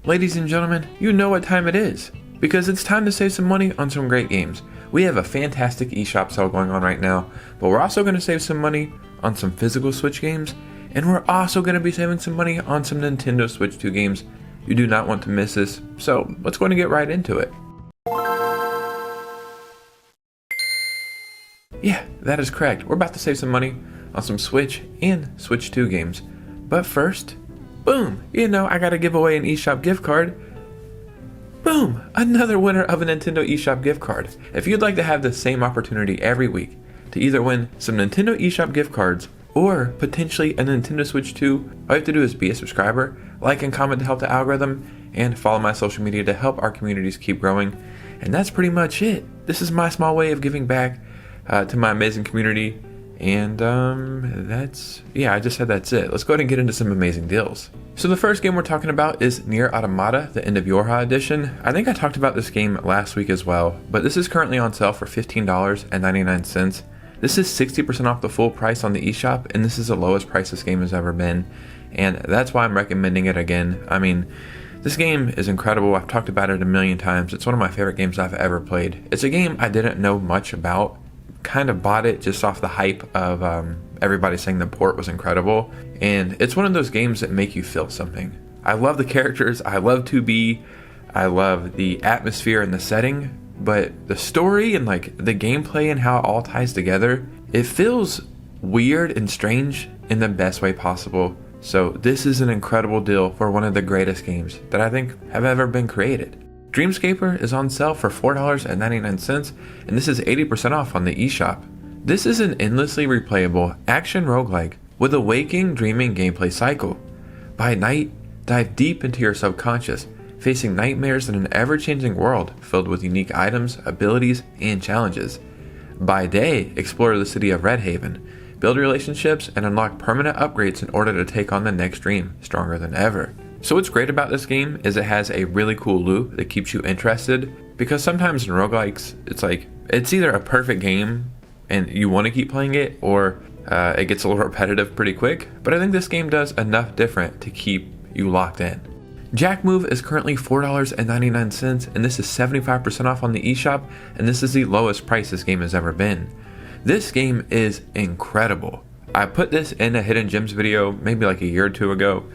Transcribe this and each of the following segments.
Ladies and gentlemen, you know what time it is, because it's time to save some money on some great games. We have a fantastic eShop sale going on right now, but we're also going to save some money on some physical Switch games, and we're also going to be saving some money on some Nintendo Switch 2 games. You do not want to miss this, so let's go and get right into it. Yeah, that is correct. We're about to save some money on some Switch and Switch 2 games. But first, boom, I gotta give away an eShop gift card. Boom, another winner of a Nintendo eShop gift card. If you'd like to have the same opportunity every week to either win some Nintendo eShop gift cards or potentially a Nintendo Switch 2, all you have to do is be a subscriber, like and comment to help the algorithm, and follow my social media to help our communities keep growing. And that's pretty much it. This is my small way of giving back to my amazing community. And I just said that's it. Let's go ahead and get into some amazing deals. So the first game we're talking about is Nier Automata, the End of Yorha edition. I think I talked about this game last week as well, but this is currently on sale for $15.99. This is 60% off the full price on the eShop, and this is the lowest price this game has ever been. And that's why I'm recommending it again. I mean, this game is incredible. I've talked about it a million times. It's one of my favorite games I've ever played. It's a game I didn't know much about. Kind of bought it just off the hype of everybody saying the port was incredible, and it's one of those games that make you feel something. I love the characters, I love 2B, I love the atmosphere and the setting, but the story and like the gameplay and how it all ties together, it feels weird and strange in the best way possible. So this is an incredible deal for one of the greatest games that I think have ever been created. Dreamscaper is on sale for $4.99, and this is 80% off on the eShop. This is an endlessly replayable action roguelike with a waking, dreaming gameplay cycle. By night, dive deep into your subconscious, facing nightmares in an ever-changing world filled with unique items, abilities, and challenges. By day, explore the city of Redhaven, build relationships, and unlock permanent upgrades in order to take on the next dream stronger than ever. So what's great about this game is it has a really cool loop that keeps you interested, because sometimes in roguelikes, it's either a perfect game and you want to keep playing it, or it gets a little repetitive pretty quick, but I think this game does enough different to keep you locked in. Jack Move is currently $4.99, and this is 75% off on the eShop, and this is the lowest price this game has ever been. This game is incredible. I put this in a Hidden Gems video maybe like a year or two ago,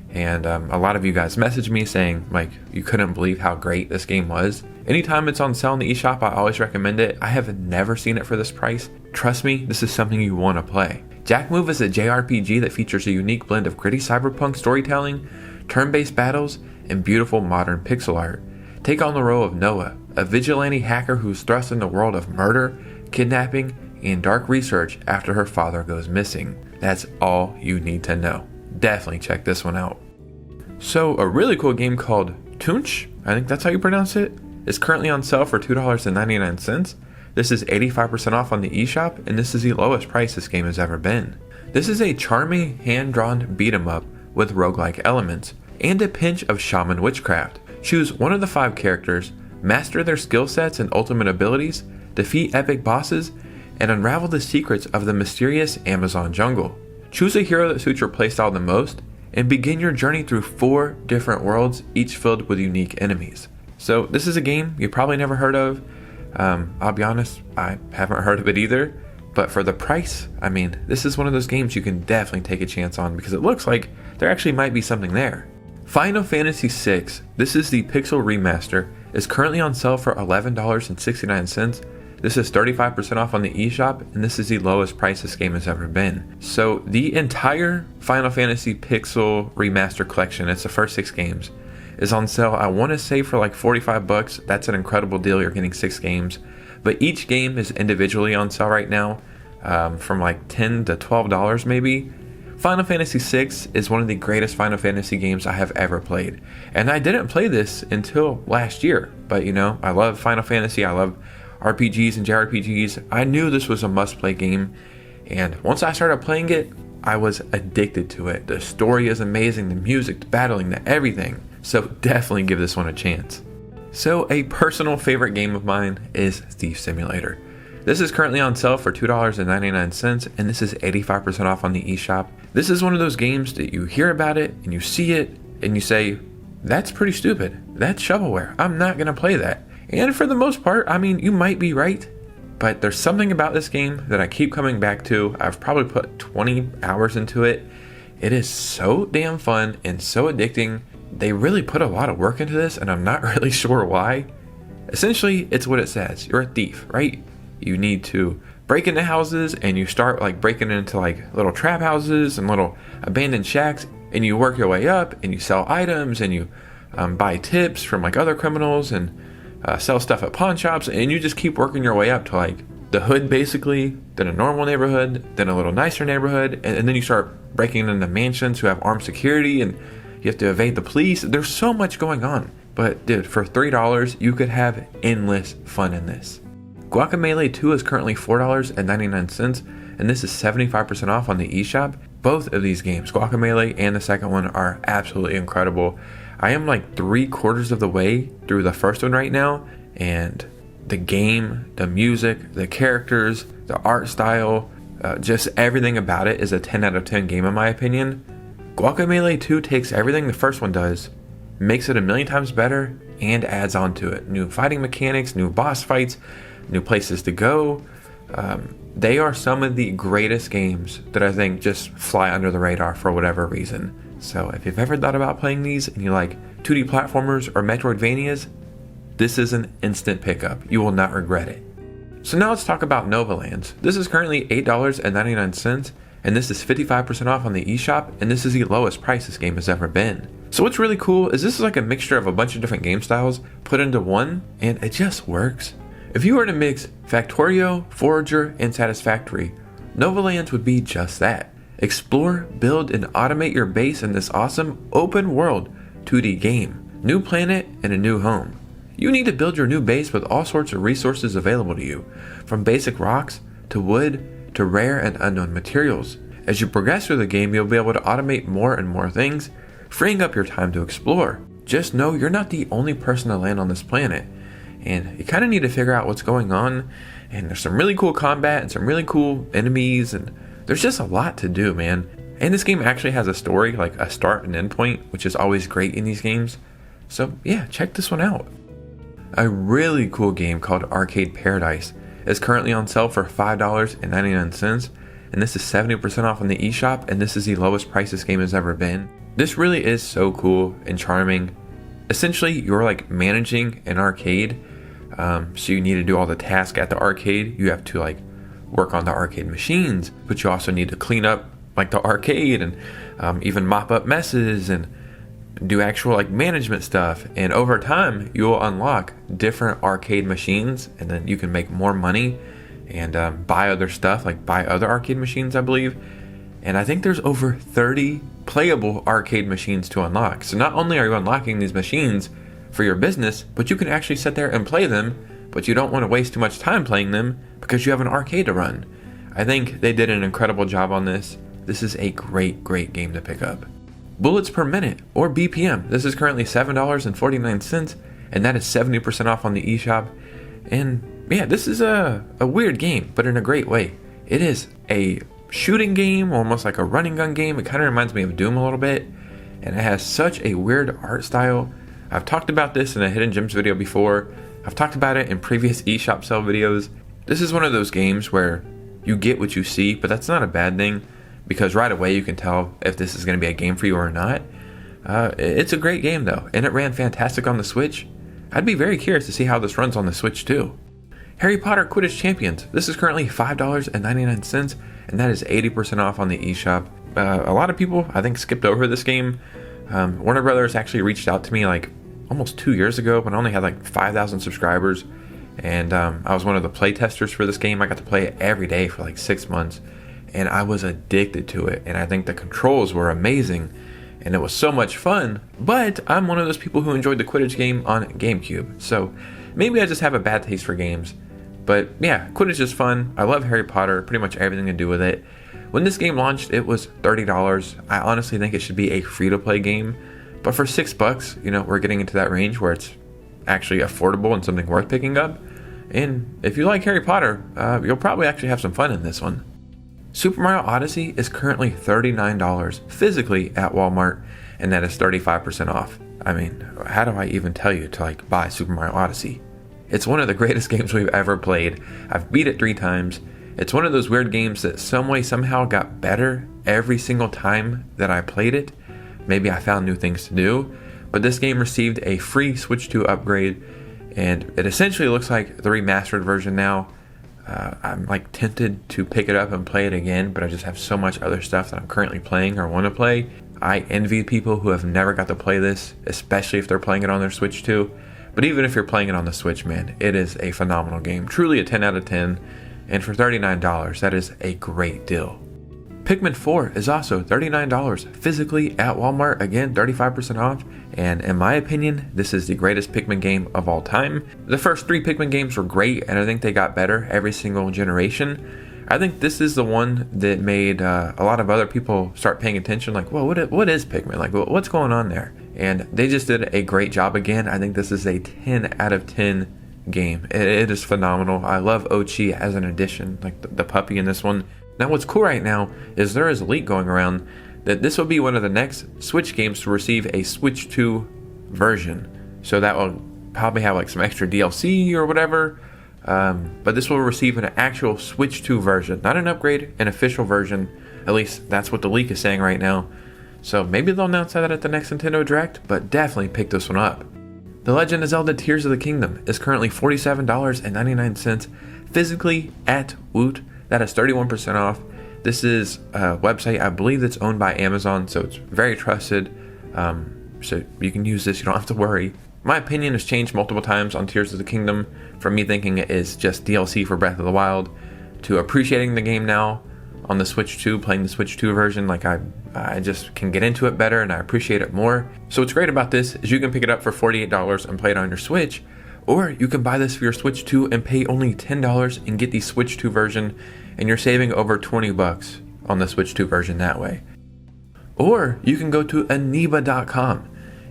and a lot of you guys messaged me saying like you couldn't believe how great this game was. Anytime it's on sale in the eShop, I always recommend it. I have never seen it for this price. Trust me, this is something you want to play. Jack Move is a JRPG that features a unique blend of gritty cyberpunk storytelling, turn-based battles, and beautiful modern pixel art. Take on the role of Noah, a vigilante hacker who's thrust in the world of murder, kidnapping, and dark research after her father goes missing. That's all you need to know. Definitely check this one out. So a really cool game called Tunche, I think that's how you pronounce it, is currently on sale for $2.99. This is 85% off on the eShop, and this is the lowest price this game has ever been. This is a charming hand-drawn beat-em-up with roguelike elements and a pinch of shaman witchcraft. Choose one of the 5 characters, master their skill sets and ultimate abilities, defeat epic bosses, and unravel the secrets of the mysterious Amazon jungle. Choose a hero that suits your playstyle the most, and begin your journey through 4 different worlds, each filled with unique enemies. So this is a game you probably never heard of. I'll be honest, I haven't heard of it either, but for the price, I mean, this is one of those games you can definitely take a chance on, because it looks like there actually might be something there. Final Fantasy VI, this is the Pixel Remaster, is currently on sale for $11.69. This is 35% off on the eShop, and this is the lowest price this game has ever been. So the entire Final Fantasy Pixel Remaster collection, it's the first 6 games, is on sale, I want to say for like $45. That's an incredible deal. You're getting 6 games, but each game is individually on sale right now, from like $10 to $12 maybe. Final Fantasy VI is one of the greatest Final Fantasy games I have ever played, and I didn't play this until last year, but I love Final Fantasy, I love RPGs and JRPGs. I knew this was a must-play game, and once I started playing it, I was addicted to it. The story is amazing, the music, the battling, the everything. So definitely give this one a chance. So a personal favorite game of mine is Thief Simulator. This is currently on sale for $2.99, and this is 85% off on the eShop. This is one of those games that you hear about it and you see it and you say, that's pretty stupid. That's shovelware. I'm not going to play that. And for the most part, I mean, you might be right, but there's something about this game that I keep coming back to. I've probably put 20 hours into it. It is so damn fun and so addicting. They really put a lot of work into this, and I'm not really sure why. Essentially, it's what it says. You're a thief, right? You need to break into houses, and you start like breaking into like little trap houses and little abandoned shacks, and you work your way up, and you sell items, and you buy tips from like other criminals, and sell stuff at pawn shops, and you just keep working your way up to like the hood basically, then a normal neighborhood, then a little nicer neighborhood, and then you start breaking into mansions who have armed security, and you have to evade the police. There's so much going on. But dude, for $3, you could have endless fun in this. Guacamelee 2 is currently $4.99, and this is 75% off on the eShop. Both of these games, Guacamelee and the second one, are absolutely incredible. I am like 3/4 of the way through the first one right now, and the game, the music, the characters, the art style, just everything about it is a 10 out of 10 game in my opinion. Guacamelee 2 takes everything the first one does, makes it a million times better, and adds on to it. New fighting mechanics, new boss fights, new places to go. They are some of the greatest games that I think just fly under the radar for whatever reason. So if you've ever thought about playing these and you like 2D platformers or Metroidvanias, this is an instant pickup. You will not regret it. So now let's talk about Novalands. This is currently $8.99, and this is 55% off on the eShop, and this is the lowest price this game has ever been. So what's really cool is this is like a mixture of a bunch of different game styles put into one, and it just works. If you were to mix Factorio, Forager, and Satisfactory, Novalands would be just that. Explore, build, and automate your base in this awesome open world 2D game. New planet and a new home. You need to build your new base with all sorts of resources available to you, from basic rocks to wood to rare and unknown materials. As you progress through the game, you'll be able to automate more and more things, freeing up your time to explore. Just know you're not the only person to land on this planet, and you kind of need to figure out what's going on, and there's some really cool combat and some really cool enemies, and there's just a lot to do, man. And this game actually has a story, like a start and end point, which is always great in these games. So yeah, check this one out. A really cool game called Arcade Paradise is currently on sale for $5.99, and this is 70% off on the eShop, and this is the lowest price this game has ever been. This really is so cool and charming. Essentially, you're like managing an arcade, so you need to do all the tasks at the arcade. You have to like work on the arcade machines, but you also need to clean up like the arcade and even mop up messes and do actual like management stuff. And over time, you will unlock different arcade machines, and then you can make more money and buy other stuff, like buy other arcade machines, I believe. And I think there's over 30 playable arcade machines to unlock. So not only are you unlocking these machines for your business, but you can actually sit there and play them, but you don't want to waste too much time playing them because you have an arcade to run. I think they did an incredible job on this. This is a great game to pick up. Bullets per minute, or BPM. This is currently $7.49, and that is 70% off on the eShop. And yeah, this is a weird game, but in a great way. It is a shooting game, almost like a running gun game. It kind of reminds me of Doom a little bit, and it has such a weird art style. I've talked about this in a Hidden Gems video before. I've talked about it in previous eShop sale videos. This is one of those games where you get what you see, but that's not a bad thing, because right away you can tell if this is going to be a game for you or not. It's a great game though, and it ran fantastic on the Switch. I'd be very curious to see how this runs on the Switch too. Harry Potter Quidditch Champions. This is currently $5.99, and that is 80% off on the eShop. A lot of people, I think, skipped over this game. Warner Brothers actually reached out to me like almost 2 years ago when I only had like 5,000 subscribers, and I was one of the play testers for this game. I got to play it every day for like 6 months, and I was addicted to it, and I think the controls were amazing, and it was so much fun. But I'm one of those people who enjoyed the Quidditch game on GameCube, so maybe I just have a bad taste for games. But yeah, Quidditch is fun. I love Harry Potter, pretty much everything to do with it. When this game launched, it was $30. I honestly think it should be a free-to-play game, but for $6, you know, we're getting into that range where it's actually affordable and something worth picking up. And if you like Harry Potter, you'll probably actually have some fun in this one. Super Mario Odyssey is currently $39 physically at Walmart, and that is 35% off. I mean, how do I even tell you to like buy Super Mario Odyssey? It's one of the greatest games we've ever played. I've beat it 3 times. It's one of those weird games that some way somehow got better every single time that I played it. Maybe I found new things to do, but this game received a free Switch 2 upgrade, and it essentially looks like the remastered version now. I'm like tempted to pick it up and play it again, but I just have so much other stuff that I'm currently playing or want to play. I envy people who have never got to play this, especially if they're playing it on their Switch 2. But even if you're playing it on the Switch, man, it is a phenomenal game. Truly a 10 out of 10. And for $39, that is a great deal. Pikmin 4 is also $39 physically at Walmart. Again, 35% off. And in my opinion, this is the greatest Pikmin game of all time. The first 3 Pikmin games were great, and I think they got better every single generation. I think this is the one that made a lot of other people start paying attention. Like, whoa, what is Pikmin? Like, what's going on there? And they just did a great job again. I think this is a 10 out of 10 game. It is phenomenal. I love Ochi as an addition, like the puppy in this one. Now what's cool right now is there is a leak going around that this will be one of the next Switch games to receive a Switch 2 version. So that will probably have like some extra DLC or whatever. But this will receive an actual Switch 2 version, not an upgrade, an official version. At least that's what the leak is saying right now. So maybe they'll announce that at the next Nintendo Direct, but definitely pick this one up. The Legend of Zelda Tears of the Kingdom is currently $47.99 physically at Woot. That is 31% off. This is a website, I believe, that's owned by Amazon, so it's very trusted. So you can use this, you don't have to worry. My opinion has changed multiple times on Tears of the Kingdom, from me thinking it is just DLC for Breath of the Wild to appreciating the game now on the Switch 2, playing the Switch 2 version. Like I just can get into it better and I appreciate it more. So what's great about this is you can pick it up for $48 and play it on your Switch, or you can buy this for your Switch 2 and pay only $10 and get the Switch 2 version, and you're saving over 20 bucks on the Switch 2 version that way. Or you can go to aniba.com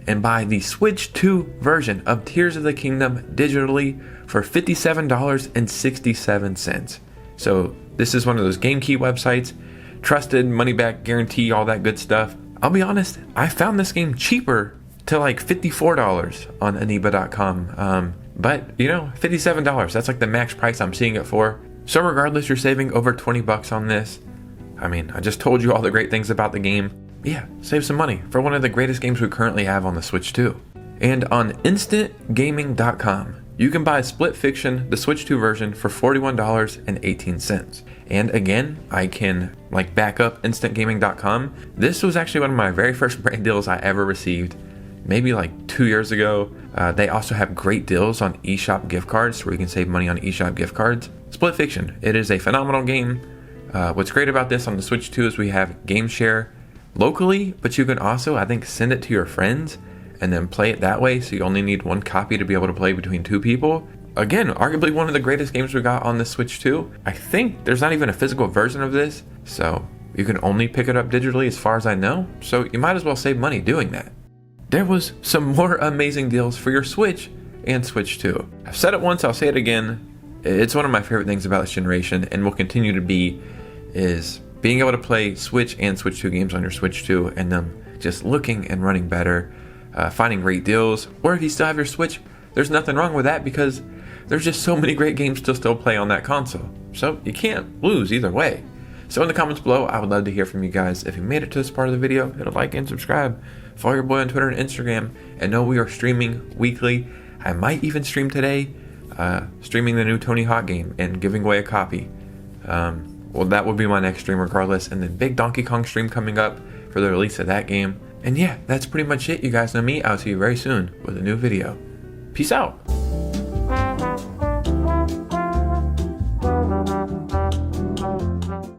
and buy the Switch 2 version of Tears of the Kingdom digitally for $57.67. So this is one of those Game Key websites, trusted, money back guarantee, all that good stuff. I'll be honest, I found this game cheaper to like $54 on aniba.com. But you know, $57, that's like the max price I'm seeing it for. So regardless, you're saving over 20 bucks on this. I mean, I just told you all the great things about the game. Yeah, save some money for one of the greatest games we currently have on the Switch 2. And on instantgaming.com, you can buy Split Fiction, the Switch 2 version, for $41.18. And again, I can like back up instantgaming.com. This was actually one of my very first brand deals I ever received, maybe like 2 years ago. They also have great deals on Eshop gift cards where you can save money on Eshop gift cards. Split Fiction, it is a phenomenal game. What's great about this on the Switch 2 is we have game share locally, but you can also, I think, send it to your friends and then play it that way, so you only need 1 copy to be able to play between 2 people. Again, arguably one of the greatest games we got on the Switch 2. I think there's not even a physical version of this, so you can only pick it up digitally as far as I know, so you might as well save money doing that. There was some more amazing deals for your Switch and Switch 2. I've said it once, I'll say it again. It's one of my favorite things about this generation, and will continue to be, is being able to play Switch and Switch 2 games on your Switch 2 and them just looking and running better, finding great deals. Or if you still have your Switch, there's nothing wrong with that because there's just so many great games to still play on that console. So you can't lose either way. So in the comments below, I would love to hear from you guys. If you made it to this part of the video, hit a like and subscribe. Follow your boy on Twitter and Instagram, and know we are streaming weekly. I might even stream today, streaming the new Tony Hawk game and giving away a copy. Well, that will be my next stream regardless, and then big Donkey Kong stream coming up for the release of that game. And yeah, that's pretty much it. You guys know me. I'll see you very soon with a new video. Peace out.